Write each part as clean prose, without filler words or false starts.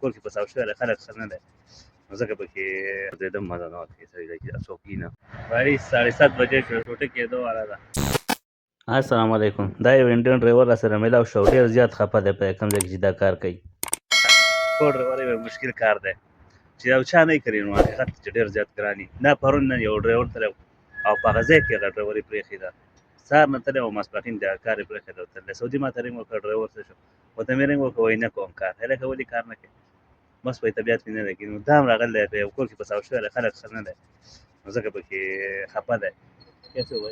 کور کې په ساو شوی خلک ښه نه دی، نو ځکه پکې ګرځېدم مزه نه ورکوي سړي ته چې څوک وي نه. بھائی 7:30 بجې شو، ټوټه کېدو والا ده. السلام علیکم. دا یو انډین ډرایور را سره میلاو شو، ډېر زیات خفه دی په کوم ځای کې چې دا کار کوي. کو ډرایور یو مشکل کار دی چې یو چا نه کوي، نو حقیقت چې ډېر زیات ګراني نه. پرون نه یو ډرایور تللی او په هغه ځای کې هغه ډرایوري پرېښې ده، سهار نه تللی او ماسپښین د کار یې پرېښې ده تللی. سعودي ما ته رینګ وکړ، ډرایور څه شو؟ ورته مې رینګ وکړ، وایي نه کوم کار. هلکه ولې کار نه کوې؟ بس په طبیعت مې نه لګي. نو دا هم راغلی دی په یو کور کې په ساو شوی خلک ښه نه دی، نو ځکه پکې خفه دی. कैसे हुआ?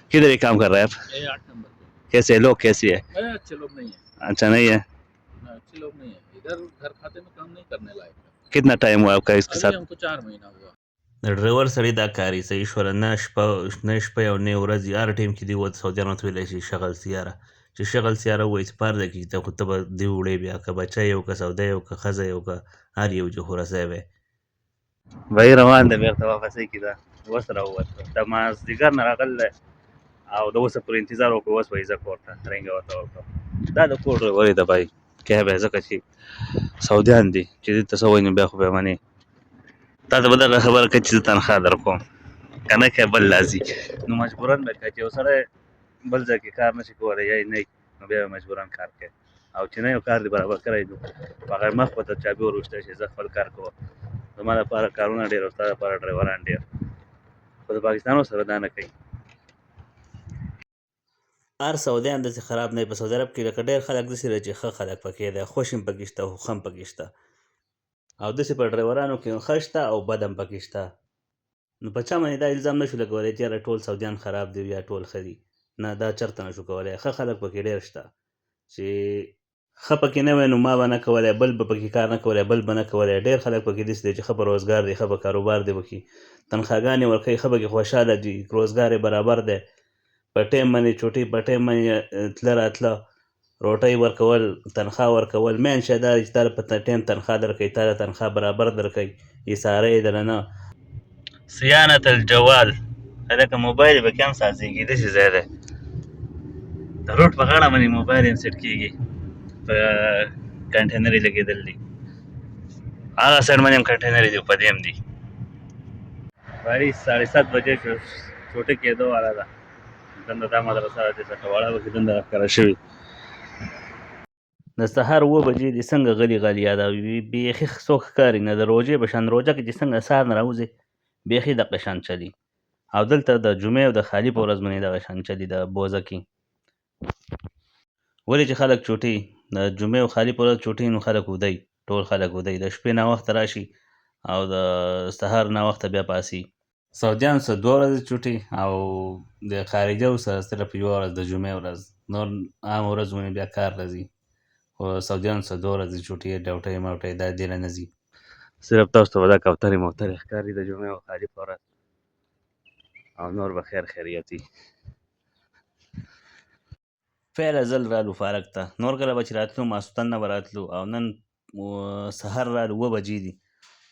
किधर ये काम कर रहा है आप? 8 नंबर पे। कैसे लोग कैसी है? अरे अच्छे लोग नहीं है, अच्छा नहीं है। अच्छे लोग नहीं है इधर। घर खाते में काम नहीं करने लायक है। कितना टाइम हुआ आपका इसके अभी साथ? हमको 4 महीना हुआ। د ډرایور سړي دا کاري صحیح شوله، نه شپه او نه ورځ، هر ټایم کې دی وته سعودیانو ته ویلی شي شغل سیاره، چې شغل سیاره ووایي چې پارده کې ته خو ته به دی وړې بیا که بچی یو که سودا یو که ښځه یو که هر یو چې خو رسی وی. भाई روان دی بیرته واپسۍ کې ده، اوس راووتو د مازدیګر نه راغلی او د اوسه پورې انتظار وکړو، اوس به یې زه کور ته رینګه ورته وکړو. دا د کور ډرایوري ده بھائی، کیب یې ځکه چې سعودیان دي چې دې ته څه وایي نو بیا خو بیا منې. تا ته به دغه خبره کوي چې زه تنخوا در کوم که نه که بل لازي، نو مجبورن به کوي چې یو سړی بل ځای کې کار نشي کولی یا یې نه نو بیا به مجبورن کار کوي، او چې نه یو کار دې برابر کړی نو په هغه مخ به ته چابي ور وشتی چې زه خپل کار کوم. زما لپاره کارونه ډېر او ستا لپاره ډرایوران ډېر، خو د پاکستانو سره دا نه کوي. هر سعودیان داسې خراب نه وي په سعودي عرب کې، لکه ډېر خلک داسې دی چې ښه خلک پکې دی، خوش هم پکې شته خو ښه هم پکې شته، او داسې په ډرایورانو کې ښه شته او بد هم پکې شته. نو په چا باندې دا الزام نشو لګولی چې یاره ټول سعودیان خراب دي یا ټول ښه دي، نه دا چرته نشو کولی. ښه خلک پکې ډېر شته چې ښه پکې نه وی نو ما به نه کولی، بل به پکې کار نه کولی، بل به نه کولی. ډېر خلک پکې داسې دی چې ښه په روزګار دی، ښه په کاروبار دی پکې، تنخواګانې ورکوي، ښه پکې خوشحاله دي، روزګار یې برابر دی، په ټایم باندې چوټۍ په ټایم باندې تله راتله، روټۍ ورکول، تنخوا ورکول. مین شی دا دی چې تا په ټایم تنخوا درکوي، تا د تنخوا برابر درکوي، ایساره یې دله نه. صيانة الجوال هلکه موبایل به کې هم سازېږي، داسې ځای دی د روډ په غاړه باندې موبایل هم سیټ کېږي، په کنټینر یې لګېدل دي، هغه سایډ باندې هم کنټینر دي په دې هم دي. بھائی 7:30 بجې شو، ټوټه کېدو والا ده. دنده دا مدرسه ده چې سټواړه پکې دنده راښکاره شوي. د سهار 7 بجې دې څنګه غلي غلي یادوي، بیخي څوک ښکاري نه. د روژې په شان روژه کې چې څنګه سهار نه راوځي بیخي دغه شان چلي، او دلته د جمعې او د خالي په ورځ باندې دغه شان چلي د بوزه کې. ولې چې خلک چوټي د جمعې او خالي په ورځ چوټي نو خلک ودی، ټول خلک ودی، د شپې ناوخته راشي او د سهار ناوخته بیا پاسي. سعودیان سره 2 ورځې چوټي او د خارجو سره صرف یوه ورځ د جمعې ورځ، نور عام ورځ باندې بیا کار راځي، خو سعودیانو سره 2 ورځې چوټي، ډوټۍ موټۍ دا دې نه ځي. صرف تاسو ته به دا کوترې موترې ښکاري د جمعې او خالي په ورځ، او نور به خیر خیریت وي. فعلا زل رالو فارق ته، نور کله به چې راتلو ماسخوتن نه به راتلو، او نن سهار رالو 7 بجې دي،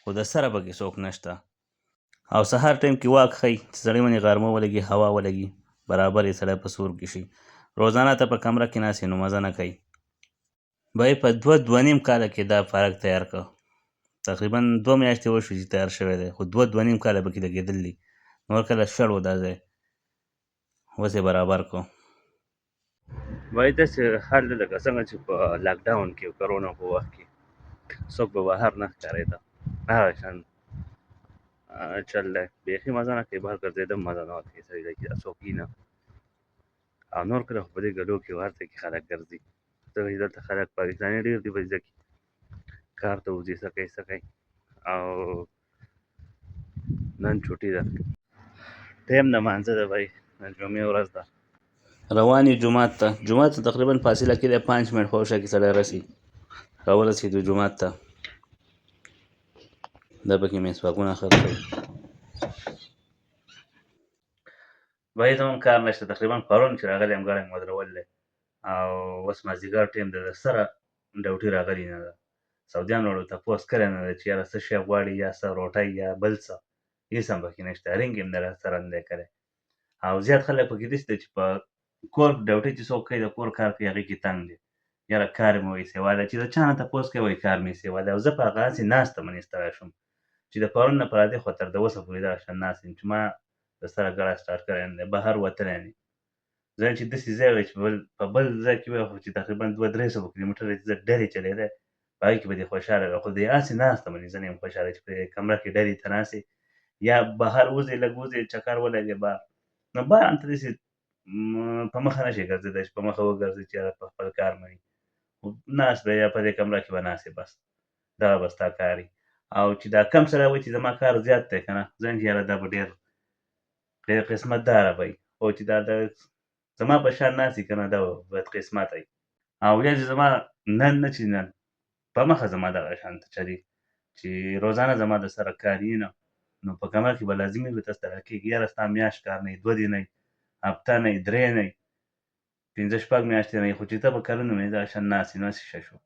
خو د سره پکې څوک نشته. او سهار ټایم کې واک ښی چې سړی باندې غرمه ولګي، هوا ولګي، برابر یې سړی په سور کې شي. روزانه ته په کمره کې ناست نو مزه نه کوي. بای په 2.5 کاله کې دا پارک تیار کړ، تقریبا 2 میاشتې وشو چې تیار شوی دی، خو 2.5 کاله پکې لګېدل دي، نور کله شړ و دا ځای، اوس یې برابر کړو. وایي داسې حال دی لکه څنګه چې په لاکډاون کې کرونا په وخت کې څوک به بهر نه ښکارېده، هغه شان چل دی. بیخي مزه نه کوي، بهر ګرځېدم مزه نه ورکوي سړي ته چې څوک وي نه. او نور کله خو په دې ګلو کې هر ځای کې خلک ګرځي، ځکه چې دلته خلک پاکستاني ډېر دي په دې ځای کې، کار ته وځي څه کوي څه کوي. او نن چوټي ده، ټایم د مانځه ده بھائی، د جمعې ورځ ده. روان یو جومات ته، جومات ته تقریبا فاصله کې دی 5 منټ په وشه کې سړی رسي، راورسېدو جومات ته. دا پکې مسواکونه خرڅوي. بھائی ته هم کار نشته، تقریبا پرون چې راغلی یم ګاډی مې ودرول دی، او اوس مازدیګر ټایم دی، د سره ډوټي راغلې نه ده. سعودیانو ورته تپوس کړی نه دی چې یاره څه شی غواړي یا څه روټۍ یا بل څه، هېڅ هم پکې نشته، رینګ یې هم نه راسره نه دی کړی. او زیات خلک پکې داسې دي چې په کور ډوټۍ چې څوک کوي د کور کار کوي هغې کې تنګ دي، یاره کار مې وایي سیوا ده چې د چا نه تپوس کوې وایي کار مې سیوا ده او زه په هغه هسې ناسته منې ستړی شوم چې د پرون نه پر دې خوا تر 2 پورې دغه شان ناست یم چې ما درسره ګډه سټارټ کړی نه دی بهر وتلی نه یم زه چې داسې ځای وای چې په بل ځای کې وای خو چې تقریبا 200-300 کیلومتره چې زه ډرې چلېدی په هغې کې به دې خوشحاله وی خو دې هسې ناسته منې زه نه یم خوشحاله چې په کمره کې ډرې ته ناست یا بهر وځې لږ وځې چکر ولګې بهر نو بهر هم ته داسې په مخه نشي ګرځېدی چې په مخه وګرځې چې یاره په خپل کار منې ناست به یا په دې کمره کې به ناست بس دغه به ستا کار او چې دا کم سړی وایي چې زما کار زیات دی که نه زه وایم چې یاره دا به ډېر قسمت داره به وي خو چې دا د زما په شان ناست وي که نه دا به بدقسمته وي او یا چې زما نن نه چې نن په مخه زما دغه شانته چلي چې روزانه زما د سره کار وي نه نو په کمره کې به لازمي وي ته ستړی کېږي یاره ستا میاشت کار نه وي 2 دې نه وي هفته نه وي 3 نه وي 5-6 میاشتې نه وي خو چې ته په کلونو باندې دغه شان ناست وي نو هسې ښه شو